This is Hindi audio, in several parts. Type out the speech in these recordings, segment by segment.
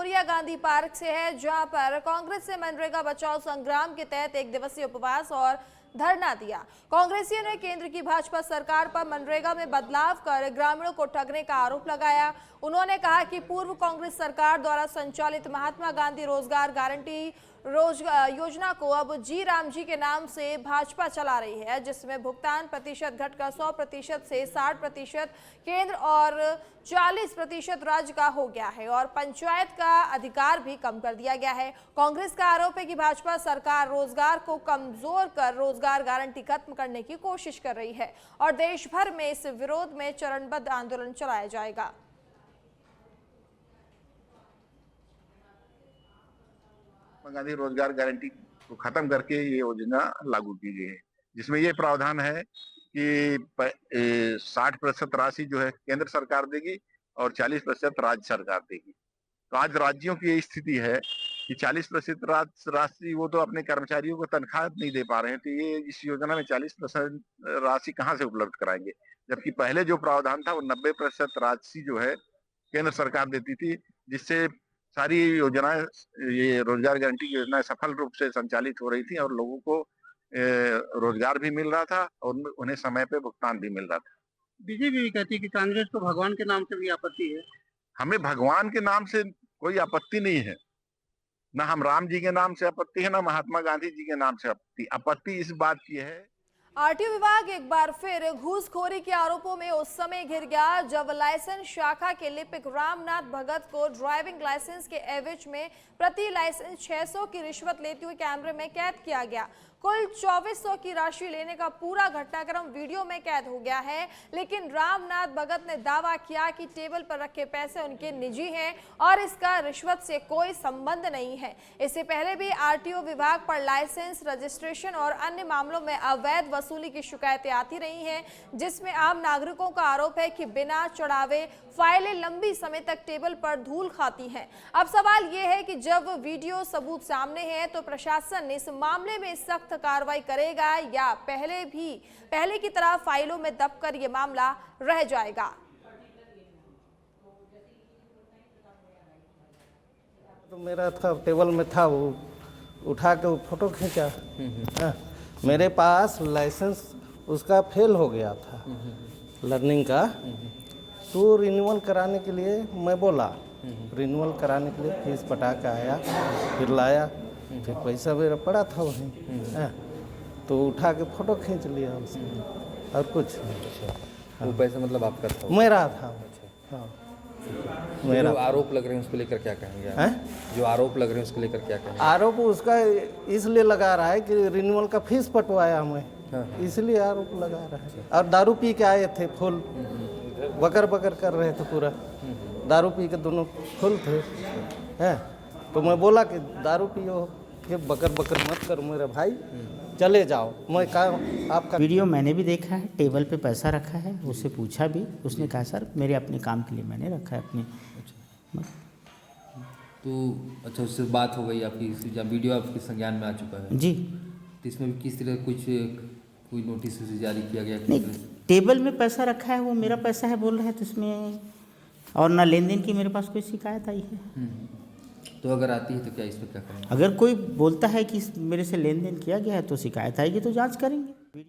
कोरिया गांधी पार्क से है, जहां पर कांग्रेस ने मनरेगा बचाओ संग्राम के तहत एक दिवसीय उपवास और धरना दिया। कांग्रेसियों ने केंद्र की भाजपा सरकार पर मनरेगा में बदलाव कर ग्रामीणों को ठगने का आरोप लगाया। उन्होंने कहा कि पूर्व कांग्रेस सरकार द्वारा संचालित महात्मा गांधी रोजगार गारंटी योजना को अब जी राम जी के नाम से भाजपा चला रही है, जिसमें भुगतान प्रतिशत घटकर 100% से 60% केंद्र और 40% राज्य का हो गया है और पंचायत का अधिकार भी कम कर दिया गया है। कांग्रेस का आरोप है कि भाजपा सरकार रोजगार को कमजोर कर रोजगार गारंटी खत्म करने की कोशिश कर रही है और देश भर में इस विरोध में चरणबद्ध आंदोलन चलाया जाएगा। महात्मा गांधी रोजगार गारंटी को खत्म करके ये योजना लागू की गई है, जिसमें ये प्रावधान है कि 60% राशि जो है केंद्र सरकार देगी और 40% राज्य सरकार देगी। तो आज राज्यों की ये स्थिति है कि 40% राशि वो तो अपने कर्मचारियों को तनख्वाह नहीं दे पा रहे हैं, तो ये इस योजना में 40% राशि कहाँ से उपलब्ध कराएंगे, जबकि पहले जो प्रावधान था वो 90% राशि जो है केंद्र सरकार देती थी, जिससे सारी योजनाएं, ये रोजगार गारंटी की योजनाएं सफल रूप से संचालित हो रही थी और लोगों को रोजगार भी मिल रहा था और उन्हें समय पे भुगतान भी मिल रहा था। बीजेपी भी कहती है कि कांग्रेस को भगवान के नाम से भी आपत्ति है। हमें भगवान के नाम से कोई आपत्ति नहीं है, ना हम राम जी के नाम से आपत्ति है, ना महात्मा गांधी जी के नाम से आपत्ति इस बात की है। आरटीओ विभाग एक बार फिर घूसखोरी के आरोपों में उस समय घिर गया जब लाइसेंस शाखा के लिपिक रामनाथ भगत को ड्राइविंग लाइसेंस के एवज में प्रति लाइसेंस 600 की रिश्वत लेते हुए कैमरे में कैद किया गया। कुल 2400 की राशि लेने का पूरा घटनाक्रम वीडियो में कैद हो गया है, लेकिन रामनाथ भगत ने दावा किया कि टेबल पर रखे पैसे उनके निजी हैं और इसका रिश्वत से कोई संबंध नहीं है। इससे पहले भी आरटीओ विभाग पर लाइसेंस, रजिस्ट्रेशन और अन्य मामलों में अवैध वसूली की शिकायतें आती रही हैं, जिसमें आम नागरिकों का आरोप है कि बिना चढ़ावे फाइलें लंबी समय तक टेबल पर धूल खाती हैं। अब सवाल यह है कि जब वीडियो सबूत सामने है तो प्रशासन इस मामले में सख्त कार्रवाई करेगा या पहले की तरह फाइलों में दबकर यह मामला रह जाएगा। तो मेरा था टेबल में था, वो उठा के वो फोटो खींचा। मेरे पास लाइसेंस उसका फेल हो गया था लर्निंग का, तो रिन्यूअल कराने के लिए मैं बोला, रिन्यूअल कराने के लिए फीस पटा के आया, फिर लाया, फिर पैसा मेरा पड़ा था वहीं, तो उठा के फोटो खींच लिया उसने और कुछ नहीं। वो पैसा मतलब आपका था? मेरा था। हाँ, मेरा। जो आरोप लग रहे हैं उसको लेकर क्या कहेंगे? जो आरोप लग रहे हैं उसको लेकर क्या कहेंगे? आरोप उसका इसलिए लगा रहा है कि रिन्यूअल का फीस पटवाया हमें, इसलिए आरोप लगा रहा है। और दारू पी के आए थे, फुल बकर बकर कर रहे थे, पूरा दारू पी के दोनों फुल थे। हैं तो मैं बोला कि दारू पियो, फिर बकर बकर मत करो मेरे भाई, चले जाओ। मैं कहा आपका वीडियो मैंने भी देखा है, टेबल पे पैसा रखा है, उससे पूछा भी, उसने कहा सर मेरे अपने काम के लिए मैंने रखा है अपने। तो अच्छा, उससे बात हो गई आपकी, जब वीडियो आपके संज्ञान में आ चुका है जी, तो इसमें किस तरह कोई नोटिस जारी किया गया? नहीं, टेबल में पैसा रखा है, वो मेरा पैसा है बोल रहे हैं, तो इसमें और ना लेन देन की मेरे पास कोई शिकायत आई है। तो अगर आती है तो क्या इसमें क्या करेंगे? अगर कोई बोलता है कि मेरे से लेन देन किया गया है तो शिकायत आएगी तो जांच करेंगे।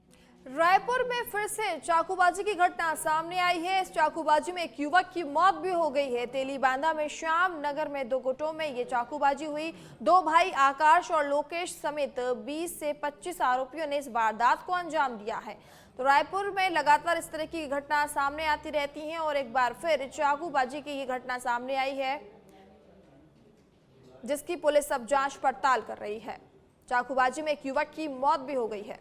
रायपुर में फिर से चाकूबाजी की घटना सामने आई है। इस चाकूबाजी में एक युवक की मौत भी हो गई है। तेलीबांधा में श्याम नगर में दो गुटों में ये चाकूबाजी हुई। दो भाई आकाश और लोकेश समेत 20 से 25 आरोपियों ने इस वारदात को अंजाम दिया है। तो रायपुर में लगातार इस तरह की घटना सामने आती रहती हैं और एक बार फिर चाकूबाजी की ये घटना सामने आई है, जिसकी पुलिस अब जांच पड़ताल कर रही है। चाकूबाजी में एक युवक की मौत भी हो गई है।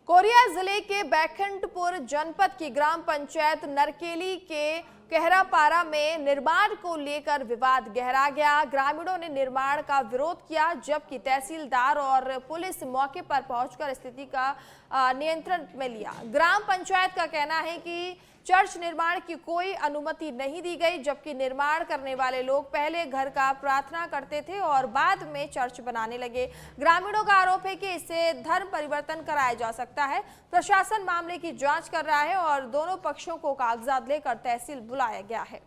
कोरिया जिले के बैकुंठपुर जनपद की ग्राम पंचायत नरकेली के कहरापारा में निर्माण को लेकर विवाद गहरा गया। ग्रामीणों ने निर्माण का विरोध किया, जबकि तहसीलदार और पुलिस मौके पर पहुंचकर स्थिति का नियंत्रण में लिया। ग्राम पंचायत का कहना है कि चर्च निर्माण की कोई अनुमति नहीं दी गई, जबकि निर्माण करने वाले लोग पहले घर का प्रार्थना करते थे और बाद में चर्च बनाने लगे। ग्रामीणों का आरोप है कि इससे धर्म परिवर्तन कराया जा सकता है। प्रशासन मामले की जांच कर रहा है और दोनों पक्षों को कागजात लेकर तहसील बुलाया गया है।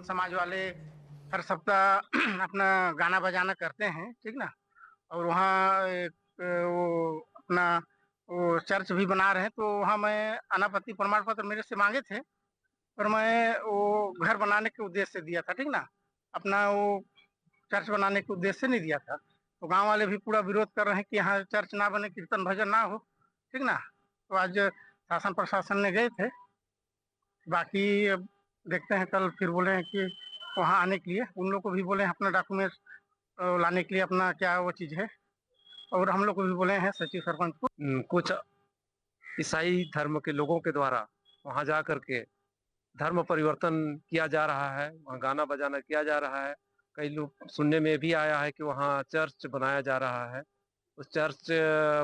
समाज वाले हर सप्ताह अपना गाना बजाना करते हैं, ठीक ना, और वहाँ वो अपना वो चर्च भी बना रहे हैं। तो वहाँ मैं अनापत्ति प्रमाण पत्र मेरे से मांगे थे, पर मैं वो घर बनाने के उद्देश्य से दिया था, ठीक ना, अपना वो चर्च बनाने के उद्देश्य से नहीं दिया था। तो गांव वाले भी पूरा विरोध कर रहे हैं कि यहाँ चर्च ना बने, कीर्तन भजन ना हो, ठीक ना। तो आज शासन प्रशासन ने गए थे, बाकी अब देखते हैं, कल फिर बोले हैं कि वहाँ आने के लिए उन लोग को भी बोले हैं अपना डॉक्यूमेंट्स लाने के लिए, अपना क्या वो चीज़ है, और हम लोग को भी बोले हैं सचिव सरपंच को। कुछ ईसाई धर्म के लोगों के द्वारा वहां जा करके धर्म परिवर्तन किया जा रहा है, वहां गाना बजाना किया जा रहा है। कई लोग सुनने में भी आया है कि वहां चर्च बनाया जा रहा है। उस चर्च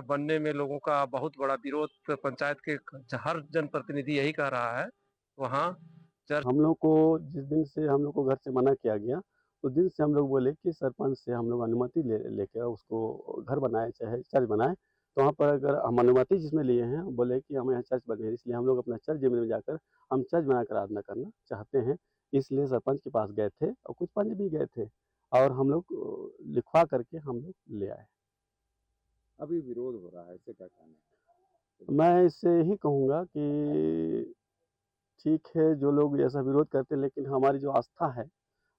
बनने में लोगों का बहुत बड़ा विरोध, पंचायत के हर जनप्रतिनिधि यही कह रहा है वहां चर्च। हम लोग को जिस दिन से हम लोग को घर से मना किया गया, उस दिन से हम लोग बोले कि सरपंच से हम लोग अनुमति लेके उसको घर बनाए चाहे चर्च बनाए। तो वहाँ पर अगर हम अनुमति जिसमें लिए हैं, बोले कि हम यहाँ चर्च बने हैं, इसलिए हम लोग अपना चर्च जमीन में जाकर हम चर्च बनाकर आराधना करना चाहते हैं। इसलिए सरपंच के पास गए थे और कुछ पंच भी गए थे और हम लोग लिखवा करके हम लोग ले आए। अभी विरोध हो रहा है, इससे क्या कहना है? मैं इससे ही कहूँगा कि ठीक है, जो लोग ऐसा विरोध करते हैं, लेकिन हमारी जो आस्था है,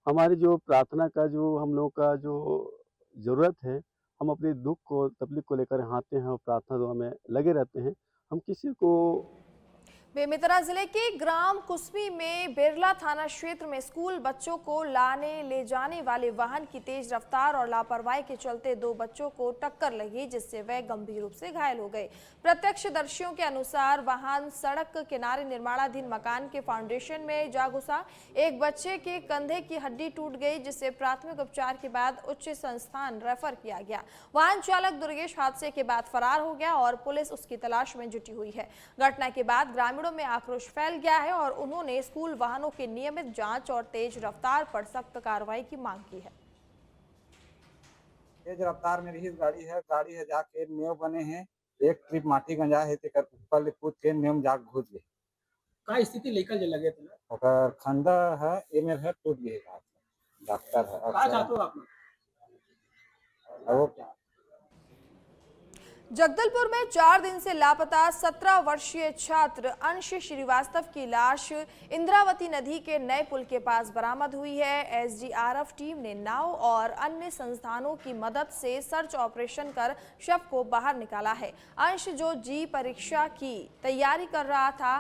हमारी जो प्रार्थना का जो हम लोग का जो ज़रूरत है, हम अपने दुख को तकलीफ को लेकर यहाँ आते हैं और प्रार्थना दुआ में लगे रहते हैं। हम किसी को बेमेतरा जिले के ग्राम कुसमी में बिरला थाना क्षेत्र में स्कूल बच्चों को लाने ले जाने वाले वाहन की तेज रफ्तार और लापरवाही के चलते 2 बच्चों को टक्कर लगी, जिससे वे गंभीर रूप से घायल हो गए। प्रत्यक्षदर्शियों के अनुसार वाहन सड़क किनारे निर्माणाधीन मकान के फाउंडेशन में जा घुसा। एक बच्चे के कंधे की हड्डी टूट गई, जिसे प्राथमिक उपचार के बाद उच्च संस्थान रेफर किया गया। वाहन चालक दुर्गेश हादसे के बाद फरार हो गया और पुलिस उसकी तलाश में जुटी हुई है। घटना के बाद ग्रामीणों में आक्रोश फैल गया है और उन्होंने स्कूल वाहनों की नियमित जांच और तेज रफ्तार पर सख्त कार्रवाई की मांग की है। तेज रफ्तार में रही गाड़ी है जाके नेव बने हैं, एक ट्रिप माटी गंजा है तेकर ऊपर कूद के नेव जाके घुस गए। का स्थिति लेकर जे लगे थे ओकर खंदा है एमे है टूट गए, डॉक्टर है का चाहते हो आप? वो क्या जगदलपुर में 4 दिन से लापता 17 वर्षीय छात्र अंश श्रीवास्तव की लाश इंद्रावती नदी के नए पुल के पास बरामद हुई है। एसडीआरएफ टीम ने नाव और अन्य संस्थानों की मदद से सर्च ऑपरेशन कर शव को बाहर निकाला है। अंश, जो जी परीक्षा की तैयारी कर रहा था,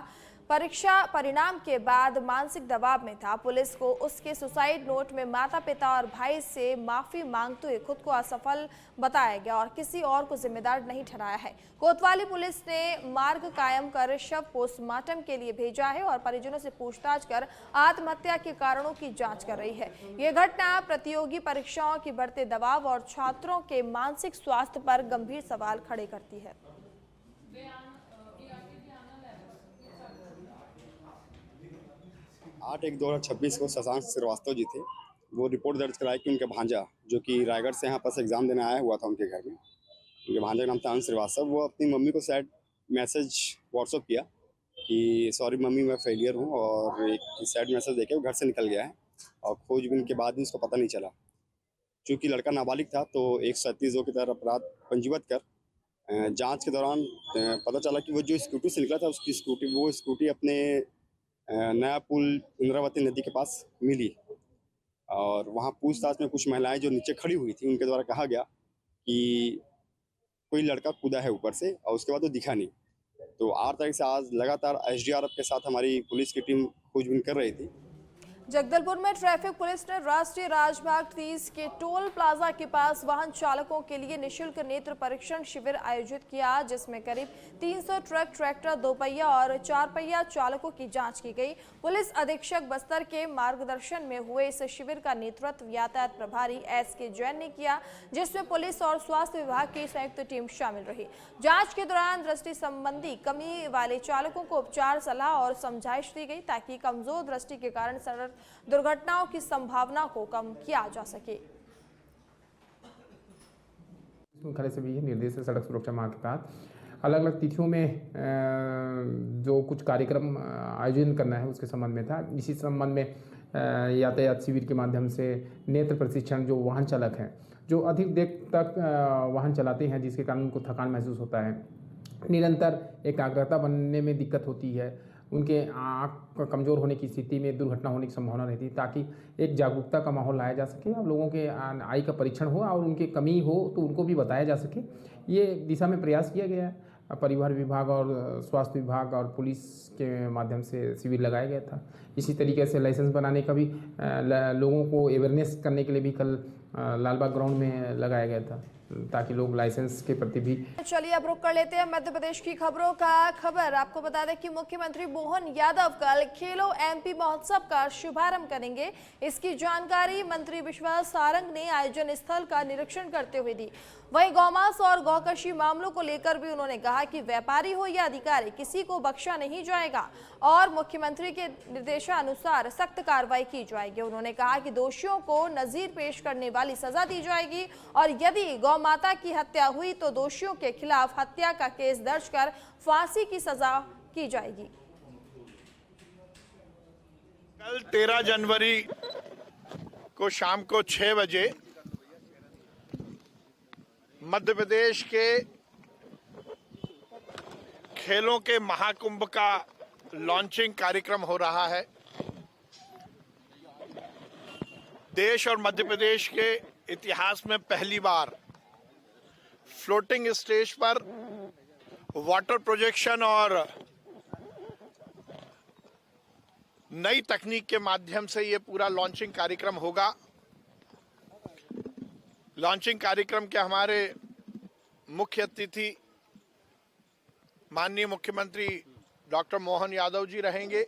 परीक्षा परिणाम के बाद मानसिक दबाव में था। पुलिस को उसके सुसाइड नोट में माता पिता और भाई से माफी मांगते हुए खुद को असफल बताया गया और किसी और को जिम्मेदार नहीं ठहराया है। कोतवाली पुलिस ने मार्ग कायम कर शव पोस्टमार्टम के लिए भेजा है और परिजनों से पूछताछ कर आत्महत्या के कारणों की जांच कर रही है। ये घटना प्रतियोगी परीक्षाओं की बढ़ते दबाव और छात्रों के मानसिक स्वास्थ्य पर गंभीर सवाल खड़े करती है। 8/1/2026 को शशांक श्रीवास्तव जी थे, वो रिपोर्ट दर्ज कराए कि उनके भांजा, जो कि रायगढ़ से यहाँ पर एग्ज़ाम देने आया हुआ था उनके घर में, उनके भांजा का नाम था अंश श्रीवास्तव, वो अपनी मम्मी को सैड मैसेज व्हाट्सअप किया कि सॉरी मम्मी मैं फेलियर हूँ, और एक सैड मैसेज देके वो घर से निकल गया है और खोजबीन के बाद भी उसको पता नहीं चला। चूँकि लड़का नाबालिग था तो 137 के तहत अपराध पंजीबद्ध कर जाँच के दौरान पता चला कि वो जो स्कूटी से निकला था उसकी स्कूटी अपने नया पुल इंद्रावती नदी के पास मिली और वहाँ पूछताछ में कुछ महिलाएं जो नीचे खड़ी हुई थी उनके द्वारा कहा गया कि कोई लड़का कूदा है ऊपर से और उसके बाद वो दिखा नहीं। तो 8 तारीख से आज लगातार एसडीआरएफ के साथ हमारी पुलिस की टीम खोजबीन कर रही थी। जगदलपुर में ट्रैफिक पुलिस ने राष्ट्रीय राजमार्ग 30 के टोल प्लाजा के पास वाहन चालकों के लिए निशुल्क नेत्र परीक्षण शिविर आयोजित किया, जिसमें करीब 300 ट्रक, ट्रैक्टर, दोपहिया और चारपहिया चालकों की जांच की गई। पुलिस अधीक्षक बस्तर के मार्गदर्शन में हुए इस शिविर का नेतृत्व यातायात प्रभारी SK जैन ने किया, जिसमें पुलिस और स्वास्थ्य विभाग की संयुक्त टीम शामिल रही। जांच के दौरान दृष्टि संबंधी कमी वाले चालकों को उपचार, सलाह और समझाइश दी गई, ताकि कमजोर दृष्टि के कारण सड़क दुर्घटनाओं की संभावना को कम किया जा सके। खड़े से भी निर्देश है सड़क सुरक्षा माह के तहत अलग अलग तिथियों में जो कुछ कार्यक्रम आयोजन करना है उसके संबंध में था। इसी संबंध में यातायात शिविर के माध्यम से नेत्र प्रशिक्षण, जो वाहन चालक हैं जो अधिक देर तक वाहन चलाते हैं जिसके कारण उनको थकान महसूस होता है, निरंतर एकाग्रता बनने में दिक्कत होती है, उनके आँख कमज़ोर होने की स्थिति में दुर्घटना होने की संभावना रहती है, ताकि एक जागरूकता का माहौल लाया जा सके और लोगों के आई का परीक्षण हो और उनके कमी हो तो उनको भी बताया जा सके। ये दिशा में प्रयास किया गया है। परिवहन विभाग और स्वास्थ्य विभाग और पुलिस के माध्यम से शिविर लगाया गया था। इसी तरीके से लाइसेंस बनाने का भी लोगों को अवेयरनेस करने के लिए भी कल लालबाग ग्राउंड में लगाया गया था, ताकि लोग लाइसेंस के प्रति भी। चलिए अब रुक कर लेते हैं मध्य प्रदेश की खबरों का। खबर आपको बता दें कि मुख्यमंत्री मोहन यादव कल खेलो MP महोत्सव का शुभारंभ करेंगे। इसकी जानकारी मंत्री विश्वास सारंग ने आयोजन स्थल का निरीक्षण करते हुए दी। वहीं गौमांस और गौकशी मामलों को लेकर भी उन्होंने कहा कि व्यापारी हो या अधिकारी, किसी को बख्शा नहीं जाएगा और मुख्यमंत्री के निर्देशानुसार सख्त कार्रवाई की जाएगी। उन्होंने कहा कि दोषियों को नजीर पेश करने वाली सजा दी जाएगी और यदि गौ माता की हत्या हुई तो दोषियों के खिलाफ हत्या का केस दर्ज कर फांसी की सजा की जाएगी। कल 13 जनवरी को शाम को 6 बजे मध्य प्रदेश के खेलों के महाकुंभ का लॉन्चिंग कार्यक्रम हो रहा है। देश और मध्य प्रदेश के इतिहास में पहली बार फ्लोटिंग स्टेज पर वाटर प्रोजेक्शन और नई तकनीक के माध्यम से ये पूरा लॉन्चिंग कार्यक्रम होगा। लॉन्चिंग कार्यक्रम के हमारे मुख्य अतिथि माननीय मुख्यमंत्री डॉक्टर मोहन यादव जी रहेंगे।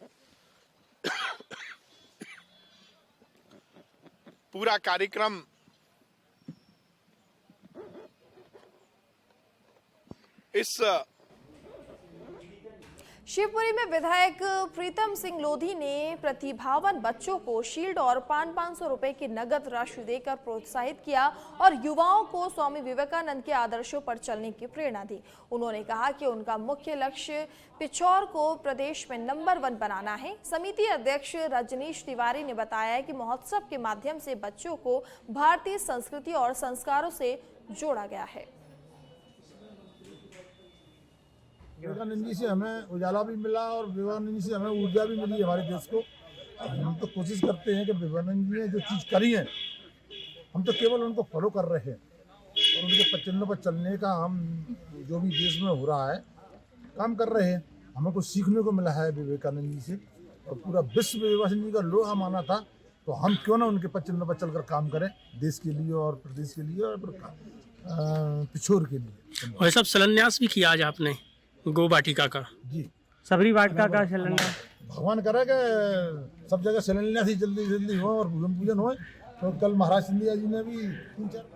पूरा कार्यक्रम इस शिवपुरी में विधायक प्रीतम सिंह लोधी ने प्रतिभावान बच्चों को शील्ड और 500 रुपए की नगद राशि देकर प्रोत्साहित किया और युवाओं को स्वामी विवेकानंद के आदर्शों पर चलने की प्रेरणा दी। उन्होंने कहा कि उनका मुख्य लक्ष्य पिछौर को प्रदेश में नंबर 1 बनाना है। समिति अध्यक्ष रजनीश तिवारी ने बताया कि महोत्सव के माध्यम से बच्चों को भारतीय संस्कृति और संस्कारों से जोड़ा गया है। विवेकानंद जी से हमें उजाला भी मिला और विवेकानंद जी से हमें ऊर्जा भी मिली हमारे देश को। हम तो कोशिश करते हैं कि विवेकानंद जी ने जो चीज़ करी है हम तो केवल उनको फॉलो कर रहे हैं और उनके पचन्नों पर चलने का हम जो भी देश में हो रहा है काम कर रहे हैं। हमें कुछ सीखने को मिला है विवेकानंद जी से और पूरा विश्व विवेकानंद जी का लोहा माना था, तो हम क्यों ना उनके पचन्नों पर चलकर काम करें देश के लिए और प्रदेश के लिए और पिछोर के लिए। और सब शिलान्यास भी किया आज आपने गौ वाटिका का जी, सबरी वाटिका का शिलान्यास। भगवान करे कि सब जगह शिलान्यास ही जल्दी हो और पूजन हो। तो कल महाराज सिंधिया जी ने भी 3-4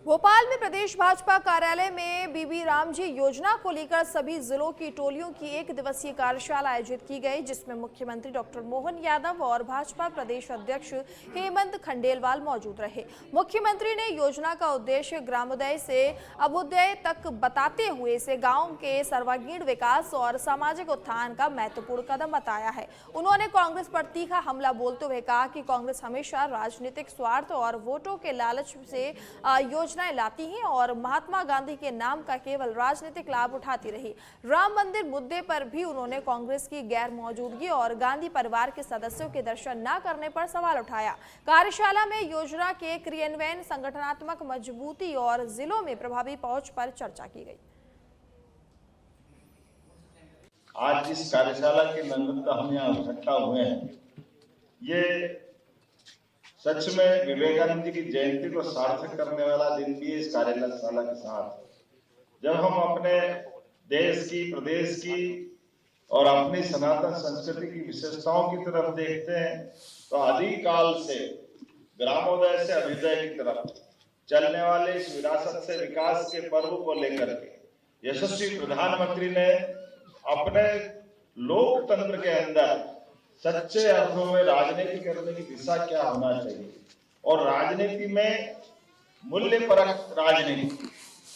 भोपाल में प्रदेश भाजपा कार्यालय में बीबी रामजी योजना को लेकर सभी जिलों की टोलियों की 1 दिवसीय कार्यशाला आयोजित की गई, जिसमें मुख्यमंत्री डॉक्टर मोहन यादव और भाजपा प्रदेश अध्यक्ष हेमंत खंडेलवाल मौजूद रहे। मुख्यमंत्री ने योजना का उद्देश्य ग्रामोदय से अभ्युदय तक बताते हुए इसे गाँव के सर्वांगीण विकास और सामाजिक उत्थान का महत्वपूर्ण कदम बताया है। उन्होंने कांग्रेस पर तीखा हमला बोलते हुए कहा कि कांग्रेस हमेशा राजनीतिक स्वार्थ और वोटों के लालच से योजनाएं लाती हैं और महात्मा गांधी के नाम का केवल राजनीतिक लाभ उठाती रही। राम मंदिर मुद्दे पर भी उन्होंने कांग्रेस की गैर मौजूदगी और गांधी परिवार के सदस्यों के दर्शन न करने पर सवाल उठाया। कार्यशाला में योजना के क्रियान्वयन, संगठनात्मक मजबूती और जिलों में प्रभावी पहुंच पर चर्चा की गई। आज जिस कार्यशाला के निमित्त हम यहाँ इकट्ठा हुए हैं, ये सच में विवेकानंद जी की जयंती को सार्थक करने वाला दिन भी है इस कार्यशाला के साथ। जब हम अपने देश की, प्रदेश की और अपनी सनातन संस्कृति की विशेषताओं की तरफ देखते हैं तो आदिकाल से ग्रामोदय से अभ्युदय की तरफ चलने वाले इस विरासत से विकास के पर्व को लेकर के यशस्वी प्रधानमंत्री ने अपने लोकतंत्र के अंदर सच्चे अर्थों में राजनीति करने की दिशा क्या होना चाहिए और राजनीति में मूल्यपरक राजनीति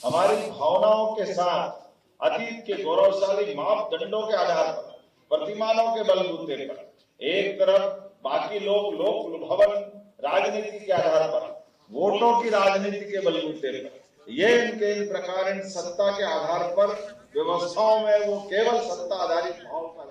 हमारी भावनाओं के साथ अतीत के गौरवशाली मापदंडों के आधार पर, प्रतिमानों के बलबूते पर एक तरफ, बाकी लोग लोक भवन राजनीति के आधार पर, वोटों की राजनीति के बलबूते पर, ये इनके इन प्रकार इन सत्ता के आधार पर व्यवस्थाओं में वो केवल सत्ता आधारित भाव का।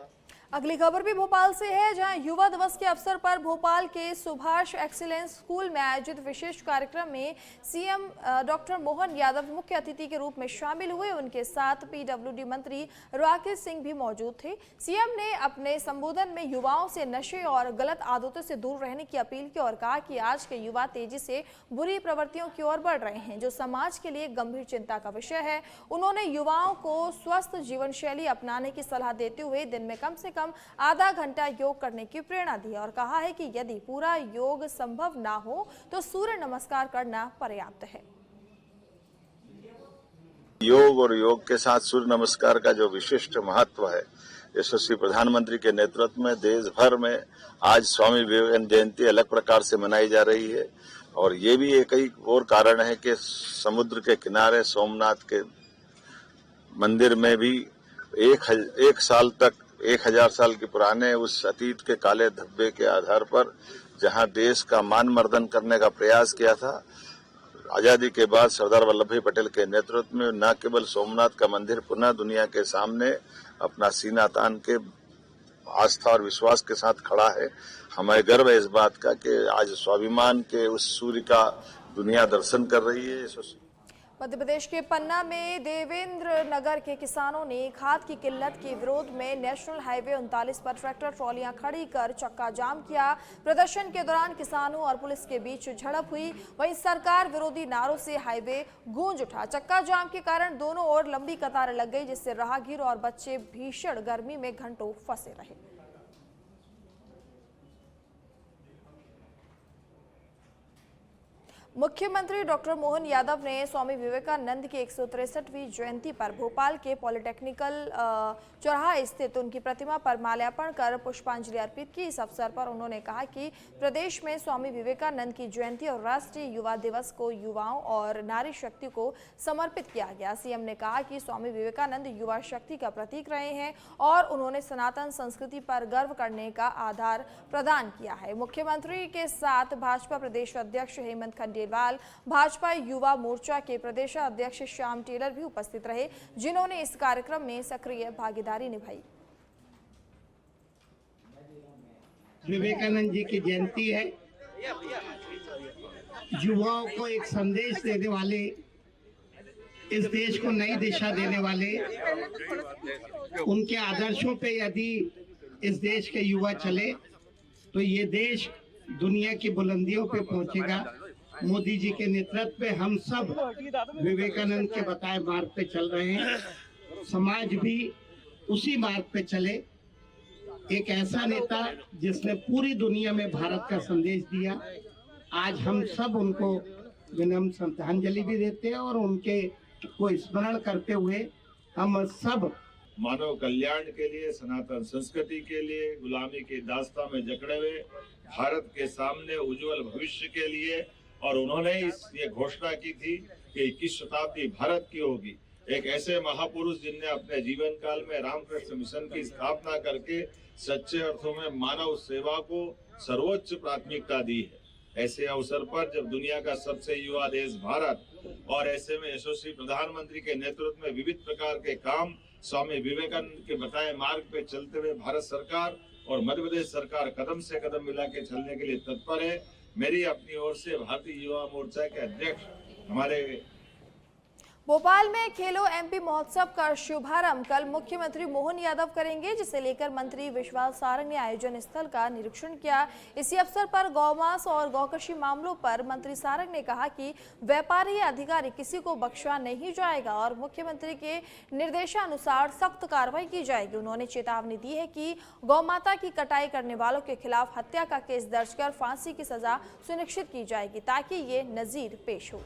अगली खबर भी भोपाल से है, जहां युवा दिवस के अवसर पर भोपाल के सुभाष एक्सीलेंस स्कूल में आयोजित विशेष कार्यक्रम में सीएम डॉक्टर मोहन यादव मुख्य अतिथि के रूप में शामिल हुए। उनके साथ पीडब्ल्यूडी मंत्री राकेश सिंह भी मौजूद थे। सीएम ने अपने संबोधन में युवाओं से नशे और गलत आदतों से दूर रहने की अपील की और कहा कि आज के युवा तेजी से बुरी प्रवृत्तियों की ओर बढ़ रहे हैं, जो समाज के लिए गंभीर चिंता का विषय है। उन्होंने युवाओं को स्वस्थ जीवन शैली अपनाने की सलाह देते हुए दिन में कम से कम आधा घंटा योग करने की प्रेरणा दी और कहा है कि यदि पूरा योग संभव ना हो तो सूर्य नमस्कार करना पर्याप्त है। योग और योग के साथ सूर्य नमस्कार का जो विशिष्ट महत्व है, यशस्वी प्रधानमंत्री के नेतृत्व में देश भर में आज स्वामी विवेकानंद जयंती अलग प्रकार से मनाई जा रही है। और ये भी एक और कारण है कि समुद्र के किनारे सोमनाथ के मंदिर में भी एक साल तक 1000 साल के पुराने उस अतीत के काले धब्बे के आधार पर जहां देश का मान मर्दन करने का प्रयास किया था, आजादी के बाद सरदार वल्लभ भाई पटेल के नेतृत्व में न केवल सोमनाथ का मंदिर पुनः दुनिया के सामने अपना सीना तान के आस्था और विश्वास के साथ खड़ा है। हमें गर्व है इस बात का कि आज स्वाभिमान के उस सूर्य का दुनिया दर्शन कर रही है। मध्य प्रदेश के पन्ना में देवेंद्र नगर के किसानों ने खाद की किल्लत के विरोध में नेशनल हाईवे 39 पर ट्रैक्टर ट्रॉलियां खड़ी कर चक्का जाम किया। प्रदर्शन के दौरान किसानों और पुलिस के बीच झड़प हुई। वहीं सरकार विरोधी नारों से हाईवे गूंज उठा। चक्का जाम के कारण दोनों ओर लंबी कतारें लग गई, जिससे राहगीर और बच्चे भीषण गर्मी में घंटों फंसे रहे। मुख्यमंत्री डॉक्टर मोहन यादव ने स्वामी विवेकानंद की 163वीं जयंती पर भोपाल के पॉलिटेक्निकल चौराहा स्थित उनकी प्रतिमा पर माल्यार्पण कर पुष्पांजलि अर्पित की। इस अवसर पर उन्होंने कहा कि प्रदेश में स्वामी विवेकानंद की जयंती और राष्ट्रीय युवा दिवस को युवाओं और नारी शक्ति को समर्पित किया गया। सीएम ने कहा कि स्वामी विवेकानंद युवा शक्ति का प्रतीक रहे हैं और उन्होंने सनातन संस्कृति पर गर्व करने का आधार प्रदान किया है। मुख्यमंत्री के साथ भाजपा प्रदेश अध्यक्ष हेमंत खंडेलवाल, भाजपा युवा मोर्चा के प्रदेश अध्यक्ष श्याम टेलर भी उपस्थित रहे, जिन्होंने इस कार्यक्रम में सक्रिय भागीदारी निभाई। विवेकानंद जी की जयंती है। युवाओं को एक संदेश देने वाले, इस देश को नई दिशा देने वाले, उनके आदर्शों पे यदि इस देश के युवा चले तो ये देश दुनिया की बुलंदियों पे पहुंचेगा। मोदी जी के नेतृत्व में हम सब विवेकानंद के बताए मार्ग पे चल रहे हैं। समाज भी उसी मार्ग पे चले। एक ऐसा नेता जिसने पूरी दुनिया में भारत का संदेश दिया, आज हम सब उनको विनम्र श्रद्धांजलि भी देते हैं और उनके को स्मरण करते हुए हम सब मानव कल्याण के लिए, सनातन संस्कृति के लिए, गुलामी की दास्तां में जकड़े हुए भारत के सामने उज्जवल भविष्य के लिए, और उन्होंने ये घोषणा की थी कि 21 शताब्दी भारत की होगी। एक ऐसे महापुरुष जिनने अपने जीवन काल में रामकृष्ण मिशन की स्थापना करके सच्चे अर्थों में मानव सेवा को सर्वोच्च प्राथमिकता दी है। ऐसे अवसर पर जब दुनिया का सबसे युवा देश भारत और ऐसे में यशस्वी प्रधानमंत्री के नेतृत्व में विविध प्रकार के काम स्वामी विवेकानंद के बताए मार्ग पे चलते हुए भारत सरकार और मध्य प्रदेश सरकार कदम से कदम मिला के चलने के लिए तत्पर है। मेरी अपनी ओर से भारतीय युवा मोर्चा के अध्यक्ष हमारे भोपाल में खेलो एमपी महोत्सव का शुभारंभ कल मुख्यमंत्री मोहन यादव करेंगे, जिसे लेकर मंत्री विश्वास सारंग ने आयोजन स्थल का निरीक्षण किया। इसी अवसर पर गौमांस और गौकशी मामलों पर मंत्री सारंग ने कहा कि व्यापारी या अधिकारी किसी को बख्शा नहीं जाएगा और मुख्यमंत्री के निर्देशानुसार सख्त कार्रवाई की जाएगी। उन्होंने चेतावनी दी है कि गौमाता की कटाई करने वालों के खिलाफ हत्या का केस दर्ज कर फांसी की सजा सुनिश्चित की जाएगी ताकि ये नजीर पेश हो।